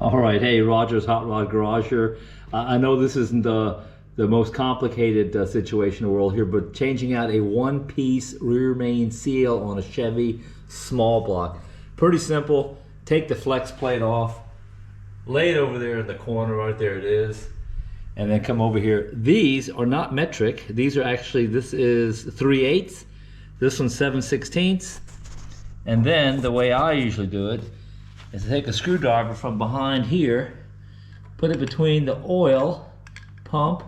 All right, hey, Roger's Hot Rod Garage here. I know this isn't the most complicated situation in the world here, but changing out a one-piece rear main seal on a Chevy small block. Pretty simple. Take the flex plate off, lay it over there in the corner, right there it is, and then come over here. These are not metric. These are actually, this is 3/8, this one's 7/16. And then the way I usually do it is to take a screwdriver from behind here, put it between the oil pump,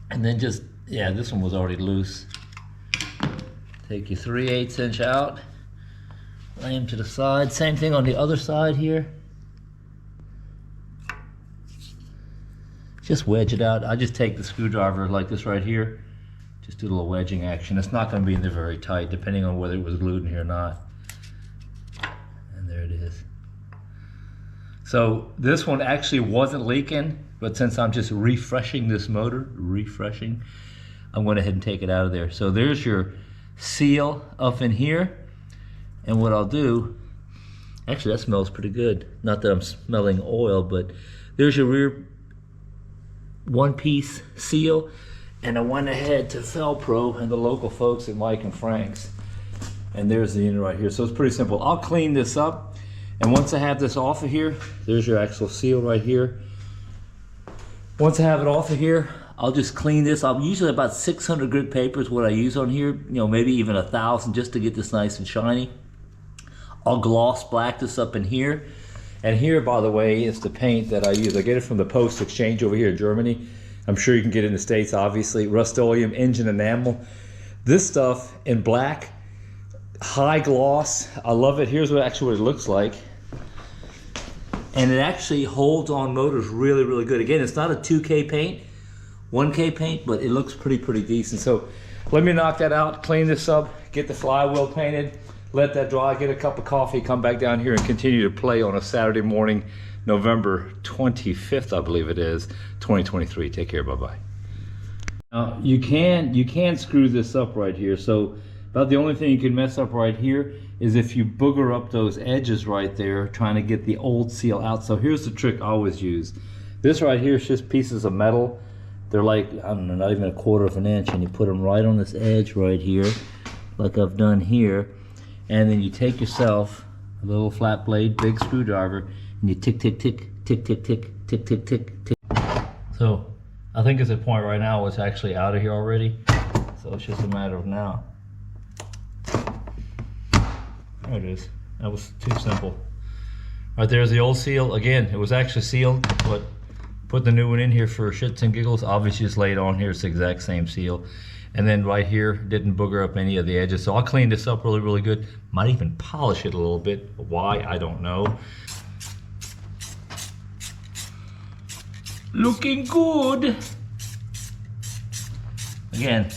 and then just, yeah, this one was already loose. Take your 3/8 inch out, lay them to the side. Same thing on the other side here. Just wedge it out. I just take the screwdriver like this right here, just do a little wedging action. It's not going to be in there very tight, depending on whether it was glued in here or not. There it is. So this one actually wasn't leaking, but since I'm just refreshing this motor, I went ahead and take it out of there. So there's your seal up in here. And what I'll do, actually that smells pretty good. Not that I'm smelling oil, but there's your rear one-piece seal. And I went ahead to Felpro and the local folks at Mike and Frank's. And there's the unit right here. So it's pretty simple. I'll clean this up. And once I have this off of here, there's your actual seal right here. Once I have it off of here, I'll just clean this. I'm usually about 600 grit paper is what I use on here. You know, maybe even 1,000 just to get this nice and shiny. I'll gloss black this up in here. And here, by the way, is the paint that I use. I get it from the Post Exchange over here in Germany. I'm sure you can get it in the States, obviously. Rust-Oleum engine enamel. This stuff in black, high gloss. I love it. Here's what it looks like. And it actually holds on motors really, really good. Again, it's not a 2K paint, 1K paint, but it looks pretty decent. So let me knock that out, clean this up, get the flywheel painted, let that dry, get a cup of coffee, come back down here and continue to play on a Saturday morning, November 25th, I believe it is, 2023. Take care, bye-bye. Now, you can screw this up right here. So about the only thing you can mess up right here is if you booger up those edges right there, trying to get the old seal out. So here's the trick I always use. This right here is just pieces of metal. They're like, I don't know, not even 1/4 of an inch, and you put them right on this edge right here, like I've done here. And then you take yourself a little flat blade, big screwdriver, and you tick, tick, tick, tick, tick, tick, tick, tick, tick, tick. So I think it's a point right now it's actually out of here already. So it's just a matter of now. There it is. That was too simple. Right there's the old seal. Again, it was actually sealed, but put the new one in here for shits and giggles. Obviously just laid on here, it's the exact same seal. And then right here, didn't booger up any of the edges. So I'll clean this up really, really good. Might even polish it a little bit. Why, I don't know. Looking good. Again,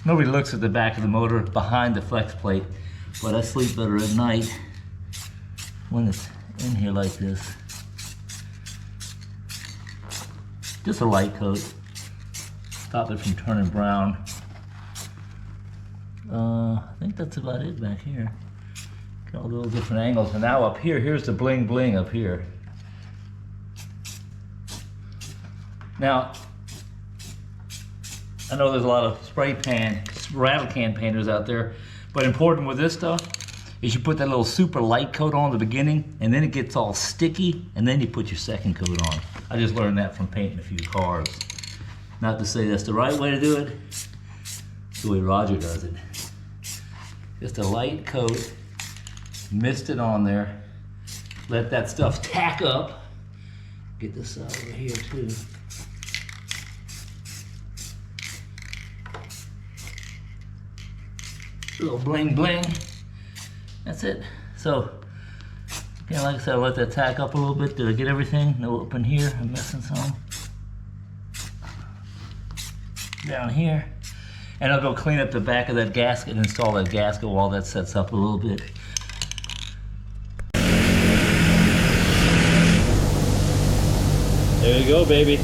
nobody looks at the back of the motor behind the flex plate, but I sleep better at night when it's in here like this. Just a light coat. Stop it from turning brown. I think that's about it back here. Got all those different angles. And now up here, here's the bling bling up here. Now, I know there's a lot of spray pan, rattle can painters out there, but important with this stuff is you put that little super light coat on at the beginning, and then it gets all sticky, and then you put your second coat on. I just learned that from painting a few cars. Not to say that's the right way to do it, it's the way Roger does it. Just a light coat, mist it on there, let that stuff tack up. Get this out over here too. A little bling bling. That's it. So, again, like I said, I'll let that tack up a little bit. Did I get everything? No, up in here, I'm missing some. Down here. And I'll go clean up the back of that gasket and install that gasket while that sets up a little bit. There you go, baby.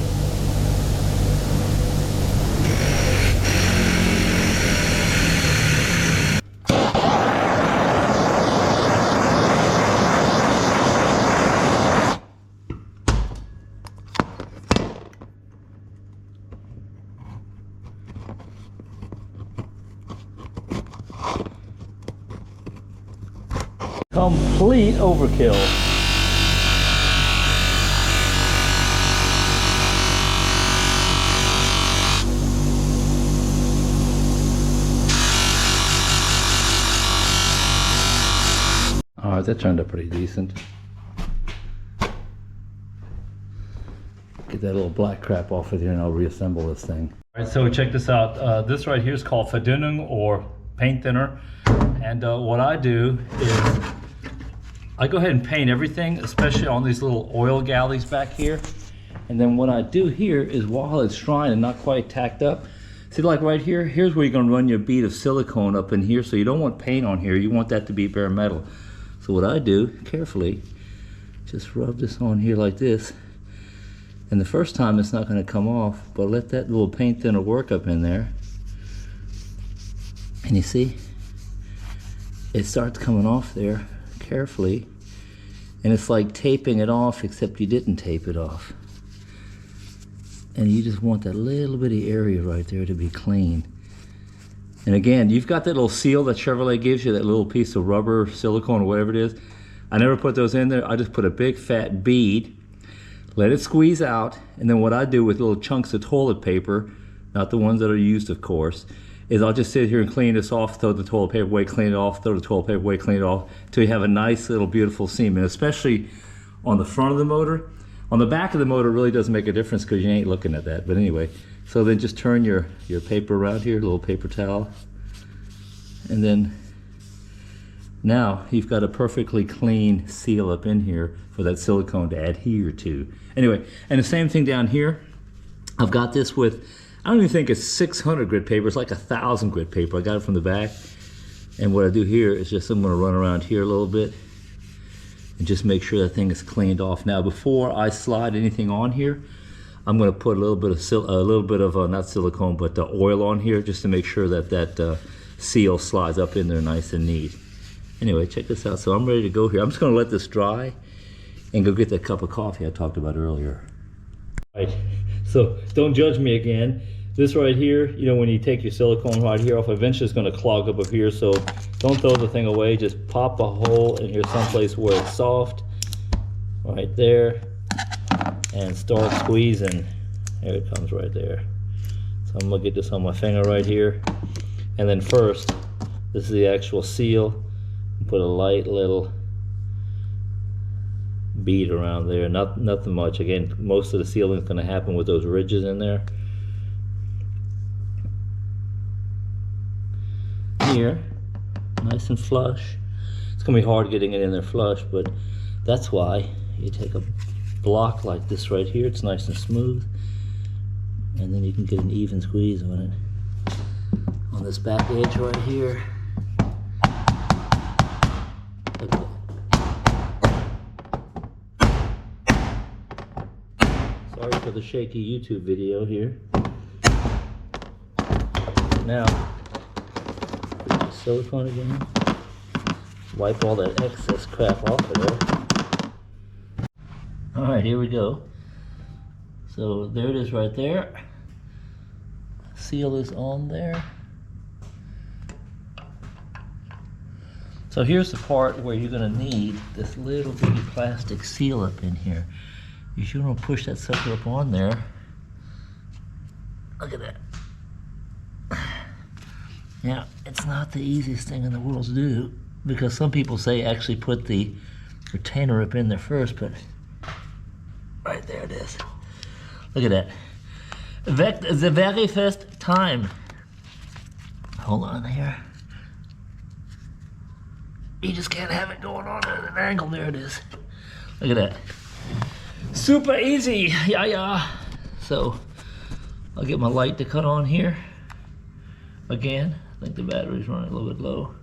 complete overkill. All right, that turned out pretty decent. Get that little black crap off of here and I'll reassemble this thing. All right, so check this out. This right here is called Verdünnung or paint thinner. And what I do is I go ahead and paint everything, especially on these little oil galleys back here. And then what I do here is while it's drying and not quite tacked up, see, like right here, here's where you're gonna run your bead of silicone up in here. So you don't want paint on here, you want that to be bare metal. So what I do, carefully, just rub this on here like this. And the first time it's not gonna come off, but let that little paint thinner work up in there. And you see, it starts coming off there carefully. And it's like taping it off, except you didn't tape it off. And you just want that little bitty area right there to be clean. And again, you've got that little seal that Chevrolet gives you, that little piece of rubber, silicone, or whatever it is. I never put those in there. I just put a big fat bead, let it squeeze out, and then what I do with little chunks of toilet paper, not the ones that are used, of course, is I'll just sit here and clean this off, throw the toilet paper away, clean it off, throw the toilet paper away, clean it off, until you have a nice little beautiful seam. And especially on the front of the motor. On the back of the motor, it really doesn't make a difference because you ain't looking at that. But anyway, so then just turn your paper around here, a little paper towel. And then now you've got a perfectly clean seal up in here for that silicone to adhere to. Anyway, and the same thing down here. I've got this with, I don't even think it's 600 grit paper, it's like 1,000 grit paper. I got it from the back. And what I do here is just, I'm gonna run around here a little bit and just make sure that thing is cleaned off. Now, before I slide anything on here, I'm gonna put a little bit of, not silicone, but oil on here just to make sure that that seal slides up in there nice and neat. Anyway, check this out. So I'm ready to go here. I'm just gonna let this dry and go get that cup of coffee I talked about earlier. All right, so don't judge me again. This right here, you know, when you take your silicone right here off, eventually it's gonna clog up here, so don't throw the thing away. Just pop a hole in here someplace where it's soft, right there, and start squeezing. There it comes right there. So I'm gonna get this on my finger right here. And then first, this is the actual seal. Put a light little bead around there, nothing much. Again, most of the sealing is gonna happen with those ridges in there. Here, nice and flush. It's gonna be hard getting it in there flush, but that's why you take a block like this right here. It's nice and smooth, and then you can get an even squeeze on it. On this back edge right here. Look at that. Sorry for the shaky YouTube video here. Now, silicone again. Wipe all that excess crap off of there. Alright, here we go. So there it is right there. Seal is on there. So here's the part where you're gonna need this little bitty plastic seal up in here. You're gonna push that sucker up on there. Look at that. Now, it's not the easiest thing in the world to do, because some people say actually put the retainer up in there first, but right there it is. Look at that. The very first time. Hold on here. You just can't have it going on at an angle. There it is. Look at that. Super easy. Yeah. So I'll get my light to cut on here. Again, I think the battery's running a little bit low.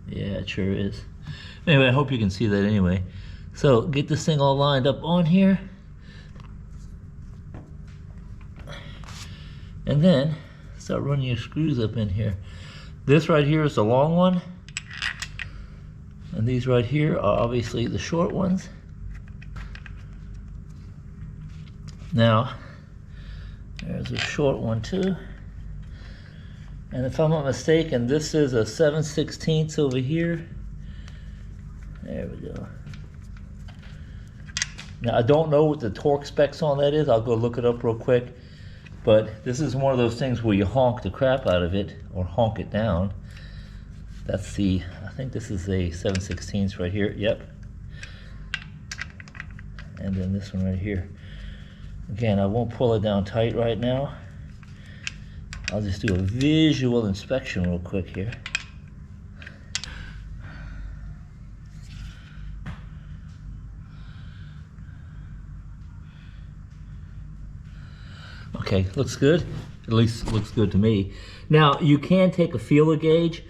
Yeah, it sure is. Anyway, I hope you can see that anyway. So get this thing all lined up on here. And then start running your screws up in here. This right here is the long one. And these right here are obviously the short ones. Now, there's a short one too. And if I'm not mistaken, this is a 7/16 over here. There we go. Now I don't know what the torque specs on that is. I'll go look it up real quick. But this is one of those things where you honk the crap out of it, or honk it down. That's the, I think this is a 7/16 right here, yep. And then this one right here. Again, I won't pull it down tight right now. I'll just do a visual inspection real quick here. Okay, looks good. At least looks good to me. Now, you can take a feeler gauge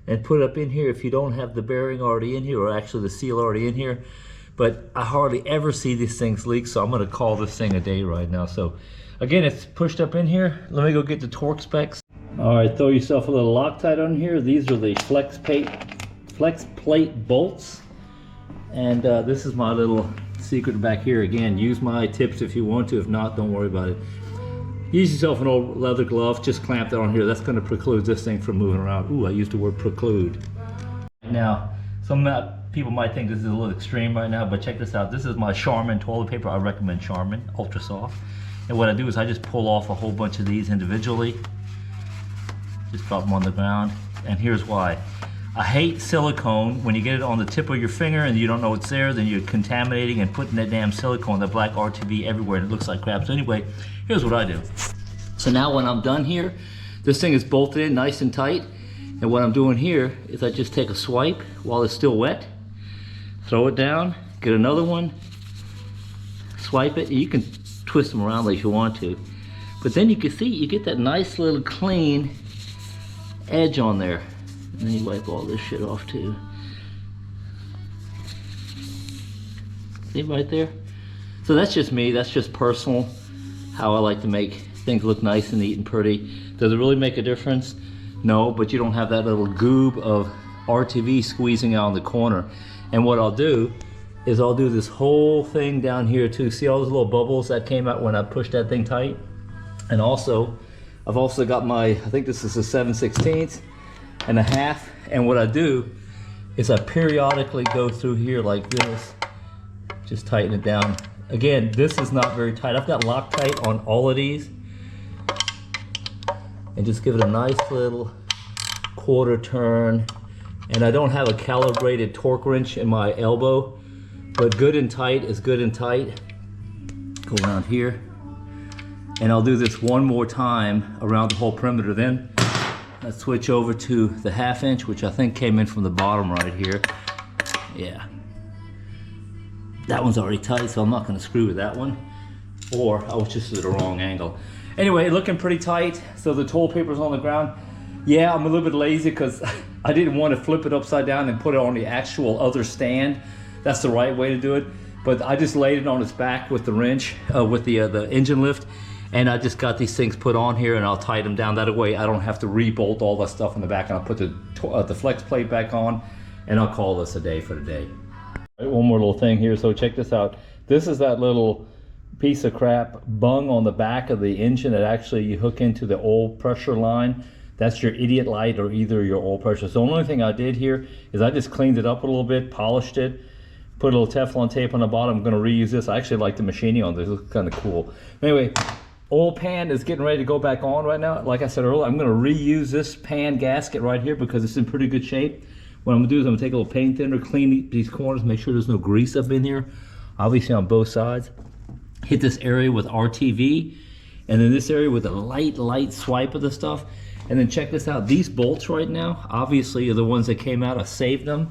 and put it up in here if you don't have the bearing already in here, or actually the seal already in here. But I hardly ever see these things leak, so I'm gonna call this thing a day right now. So again, it's pushed up in here. Let me go get the torque specs. All right, throw yourself a little Loctite on here. These are the flex plate bolts. And this is my little secret back here. Again, use my tips if you want to. If not, don't worry about it. Use yourself an old leather glove, just clamp that on here. That's going to preclude this thing from moving around. Ooh, I used the word preclude. Now, some people might think this is a little extreme right now, but check this out. This is my Charmin toilet paper. I recommend Charmin, ultra soft. And what I do is I just pull off a whole bunch of these individually. Just drop them on the ground. And here's why. I hate silicone. When you get it on the tip of your finger and you don't know it's there, then you're contaminating and putting that damn silicone, the black RTV everywhere, and it looks like crap. So anyway, here's what I do. So now when I'm done here, this thing is bolted in nice and tight. And what I'm doing here is I just take a swipe while it's still wet, throw it down, get another one, swipe it. You can twist them around like you want to. But then you can see, you get that nice little clean edge on there. And then you wipe all this shit off too. See right there? So that's just me, that's just personal, how I like to make things look nice and neat and pretty. Does it really make a difference? No, but you don't have that little goob of RTV squeezing out in the corner. And what I'll do is I'll do this whole thing down here too. See all those little bubbles that came out when I pushed that thing tight? And also, I've also got my, I think this is a 7/16 and a half, and what I do is I periodically go through here like this, just tighten it down. Again, this is not very tight. I've got Loctite on all of these, and just give it a nice little quarter turn. And I don't have a calibrated torque wrench in my elbow, but good and tight is good and tight. Go around here, and I'll do this one more time around the whole perimeter. Then let's switch over to the 1/2 inch, which I think came in from the bottom right here. Yeah. That one's already tight, so I'm not gonna screw with that one. Or I was just at the wrong angle. Anyway, looking pretty tight. So the toilet paper's on the ground. Yeah, I'm a little bit lazy because I didn't want to flip it upside down and put it on the actual other stand. That's the right way to do it. But I just laid it on its back with the wrench, with the engine lift. And I just got these things put on here, and I'll tighten them down. That way I don't have to re-bolt all that stuff in the back, and I'll put the flex plate back on, and I'll call this a day for the day. Right, one more little thing here, so check this out. This is that little piece of crap bung on the back of the engine that actually you hook into the oil pressure line. That's your idiot light or either your oil pressure. So the only thing I did here is I just cleaned it up a little bit, polished it, put a little Teflon tape on the bottom. I'm gonna reuse this. I actually like the machining on this, it looks kind of cool. Anyway, oil pan is getting ready to go back on right now. Like I said earlier, I'm gonna reuse this pan gasket right here because it's in pretty good shape. What I'm gonna do is I'm gonna take a little paint thinner, clean these corners, make sure there's no grease up in here, obviously on both sides. Hit this area with RTV, and then this area with a light swipe of the stuff. And then check this out, these bolts right now, obviously are the ones that came out, I saved them.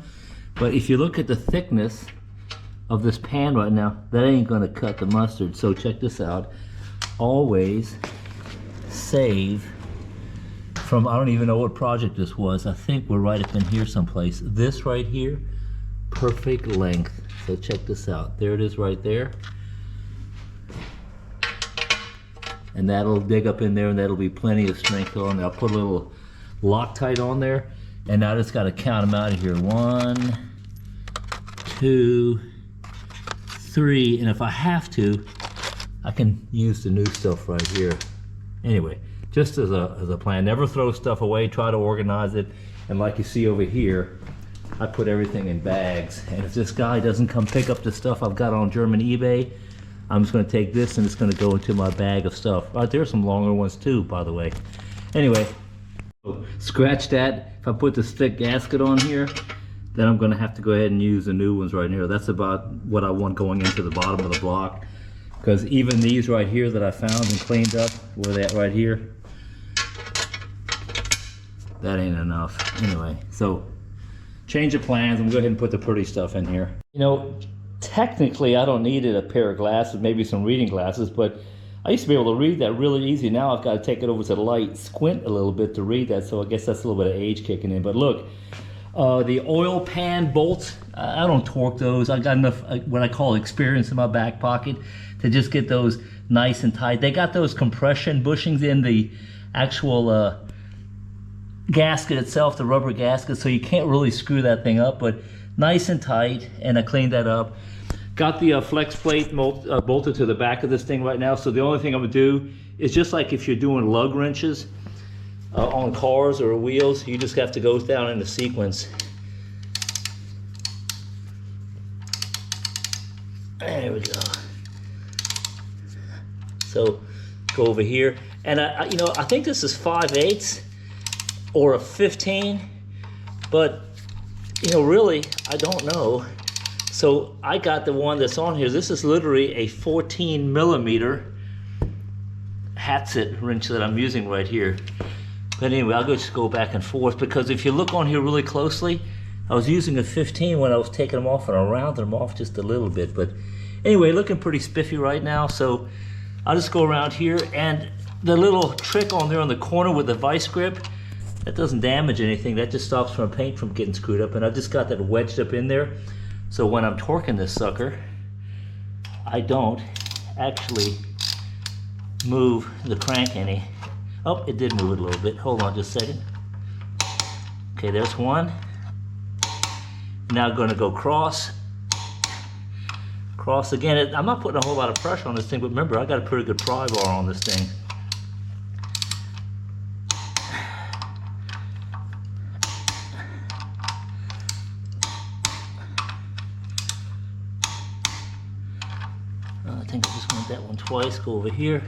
But if you look at the thickness of this pan right now, that ain't gonna cut the mustard. So check this out. Always save from, I don't even know what project this was. I think we're right up in here someplace. This right here, perfect length. So check this out. There it is right there. And that'll dig up in there, and that'll be plenty of strength on there. I'll put a little Loctite on there, and now I just gotta count them out of here. 1, 2, 3, and if I have to, I can use the new stuff right here. Anyway, just as a plan. Never throw stuff away, try to organize it. And like you see over here, I put everything in bags. And if this guy doesn't come pick up the stuff I've got on German eBay, I'm just gonna take this and it's gonna go into my bag of stuff. There's some longer ones too, by the way. Anyway, scratch that. If I put this thick gasket on here, then I'm gonna have to go ahead and use the new ones right here. That's about what I want going into the bottom of the block. Because even these right here that I found and cleaned up, where they at right here, that ain't enough. Anyway, so change of plans. I'm gonna go ahead and put the pretty stuff in here. You know, technically I don't need a pair of glasses, maybe some reading glasses, but I used to be able to read that really easy. Now I've got to take it over to the light, squint a little bit to read that, so I guess that's a little bit of age kicking in. But look, the oil pan bolts, I don't torque those. I got enough, what I call experience in my back pocket to just get those nice and tight. They got those compression bushings in the actual gasket itself, the rubber gasket, so you can't really screw that thing up, but nice and tight, and I cleaned that up. Got the flex plate bolted to the back of this thing right now, so the only thing I'm gonna do is just like if you're doing lug wrenches on cars or wheels, you just have to go down in a sequence. There we go. So go over here, and you know, I think this is 5/8 or a 15, but you know, really, I don't know. So I got the one that's on here. This is literally a 14 millimeter Hatset wrench that I'm using right here. But anyway, I'll just go back and forth, because if you look on here really closely, I was using a 15 when I was taking them off, and I rounded them off just a little bit. But anyway, looking pretty spiffy right now. So I'll just go around here, and the little trick on there on the corner with the vice grip, that doesn't damage anything. That just stops from paint from getting screwed up. And I just got that wedged up in there. So when I'm torquing this sucker, I don't actually move the crank any. Oh, it did move it a little bit. Hold on just a second. Okay, there's one. Now I'm gonna go cross. Cross again. I'm not putting a whole lot of pressure on this thing, but remember, I got a pretty good pry bar on this thing. I think I just went that one twice. Go over here.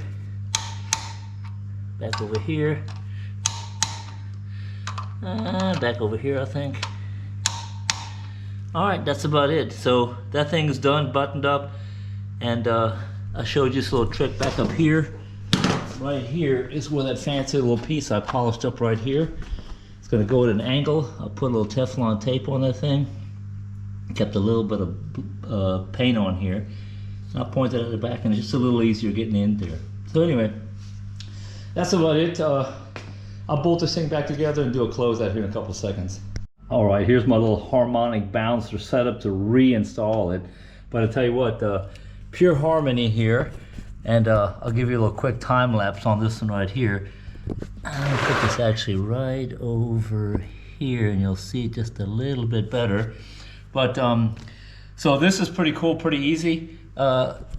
Back over here. Back over here, I think. All right, that's about it. So that thing's done, buttoned up, and I showed you this little trick back up here. Right here is where that fancy little piece I polished up right here. It's gonna go at an angle. I'll put a little Teflon tape on that thing. Kept a little bit of paint on here. I'll point it at the back, and it's just a little easier getting in there. So anyway, that's about it. I'll bolt this thing back together and do a closeout here in a couple seconds. All right, here's my little harmonic bouncer setup to reinstall it. But I'll tell you what, pure harmony here, and I'll give you a little quick time lapse on this one right here. I'll put this actually right over here, and you'll see it just a little bit better. But so this is pretty cool, pretty easy.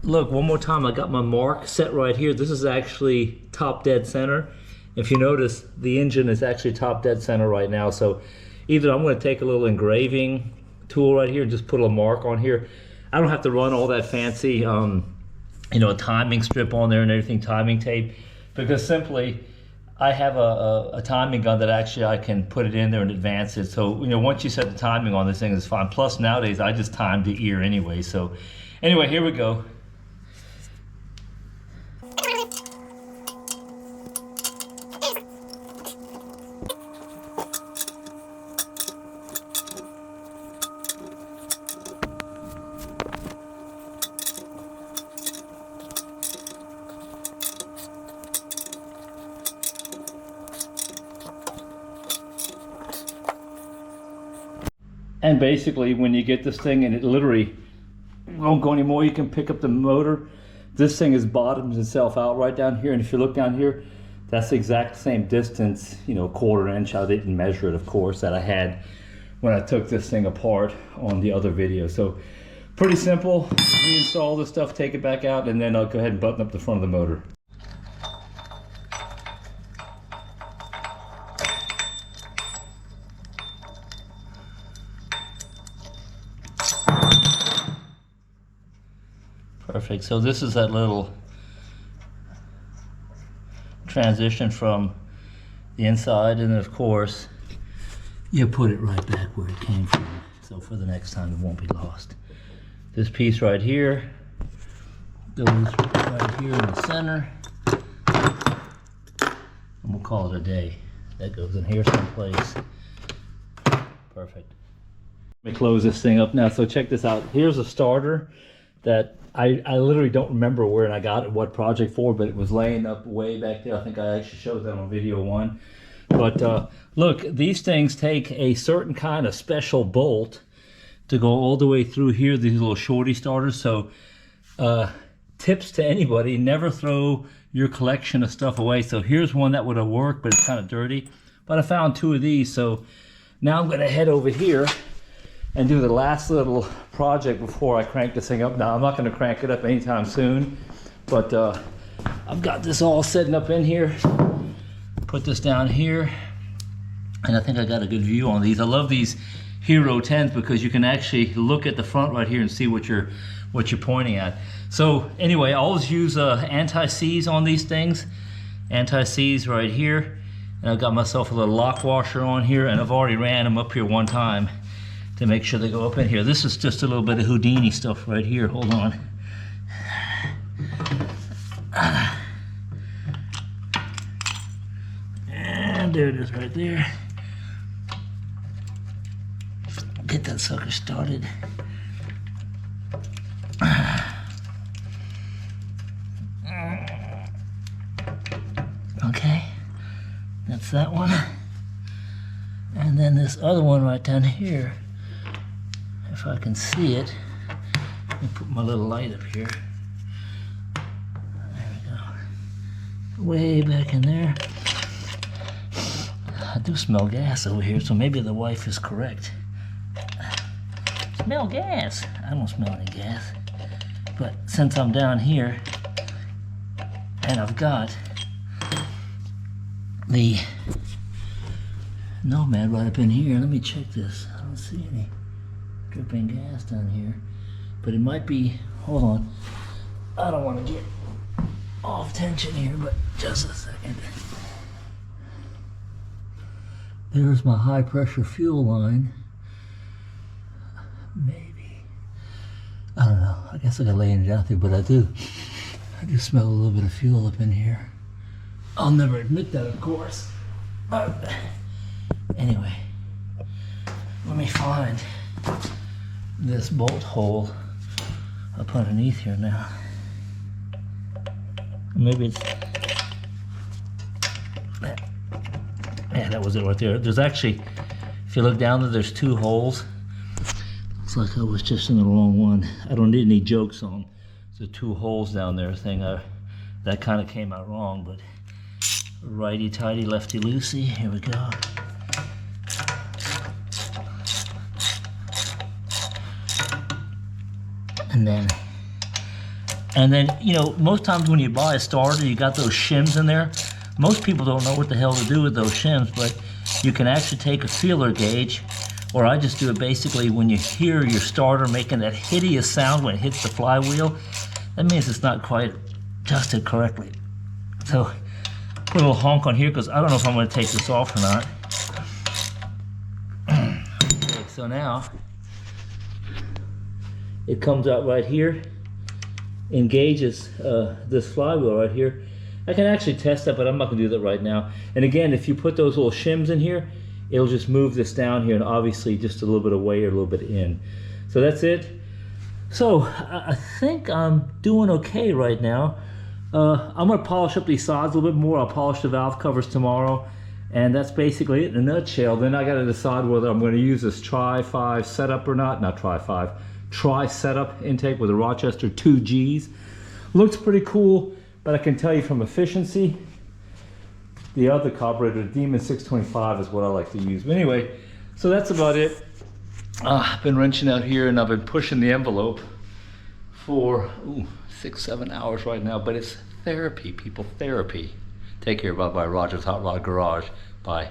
Look, one more time, I got my mark set right here. This is actually top dead center. If you notice, the engine is actually top dead center right now. So either I'm going to take a little engraving tool right here and just put a mark on here. I don't have to run all that fancy, you know, a timing strip on there and everything, timing tape, because simply I have a timing gun that actually I can put it in there and advance it. So, you know, once you set the timing on this thing, it's fine. Plus nowadays I just time the ear anyway. So anyway, here we go. And basically, when you get this thing and it literally won't go anymore, you can pick up the motor. This thing is bottoms itself out right down here, and if you look down here, that's the exact same distance, you know, 1/4 inch. I didn't measure it, of course, that I had when I took this thing apart on the other video. So pretty simple. Reinstall this stuff, take it back out, and then I'll go ahead and button up the front of the motor. Perfect. So this is that little transition from the inside, and of course you put it right back where it came from, so for the next time it won't be lost. This piece right here goes right here in the center, and we'll call it a day. That goes in here someplace. Perfect. Let me close this thing up now. So check this out. Here's a starter that I literally don't remember where I got it, what project for, but it was laying up way back there. I think I actually showed that on video 1. But look, these things take a certain kind of special bolt to go all the way through here, these little shorty starters. So tips to anybody, never throw your collection of stuff away. So here's one that would have worked, but it's kind of dirty. But I found 2 of these, so now I'm gonna head over here and do the last little project before I crank this thing up. Now, I'm not gonna crank it up anytime soon, but I've got this all setting up in here. Put this down here, and I think I got a good view on these. I love these Hero 10s because you can actually look at the front right here and see what you're pointing at. So anyway, I always use anti-seize on these things. Anti-seize right here, and I've got myself a little lock washer on here, and I've already ran them up here one time to make sure they go up in here. This is just a little bit of Houdini stuff right here. Hold on. And there it is right there. Get that sucker started. Okay, that's that one. And then this other one right down here, if I can see it, let me put my little light up here. There we go. Way back in there. I do smell gas over here, so maybe the wife is correct. Smell gas. I don't smell any gas. But since I'm down here, and I've got the Nomad right up in here. Let me check this. I don't see any dripping gas down here, but it might be, hold on, I don't want to get off tension here, but just a second. There's my high pressure fuel line. Maybe, I don't know, I guess I gotta lay it out there, but I do smell a little bit of fuel up in here. I'll never admit that, of course, but anyway, let me find this bolt hole up underneath here now. Maybe it's, yeah, that was it right there. There's actually, if you look down there, there's 2 holes. Looks like I was just in the wrong one. I don't need any jokes on the 2 holes down there thing. That kind of came out wrong, but righty tighty, lefty loosey. Here we go. And then, you know, most times when you buy a starter, you got those shims in there. Most people don't know what the hell to do with those shims, but you can actually take a feeler gauge, or I just do it basically when you hear your starter making that hideous sound when it hits the flywheel, that means it's not quite adjusted correctly. So put a little honk on here because I don't know if I'm going to take this off or not. Okay, so now it comes out right here, engages this flywheel right here. I can actually test that, but I'm not going to do that right now. And again, if you put those little shims in here, it'll just move this down here, and obviously just a little bit away or a little bit in. So that's it. So I think I'm doing okay right now. I'm going to polish up these sides a little bit more. I'll polish the valve covers tomorrow, and that's basically it in a nutshell. Then I got to decide whether I'm going to use this Tri-5 setup or not. Not Tri-5, Tri-setup intake with a Rochester 2Gs. Looks pretty cool, but I can tell you from efficiency, the other carburetor, the Demon 625, is what I like to use. But anyway, so that's about it. I've been wrenching out here, and I've been pushing the envelope for 6-7 hours right now, but it's therapy, people, therapy. Take care, bye-bye. Roger's Hot Rod Garage. Bye.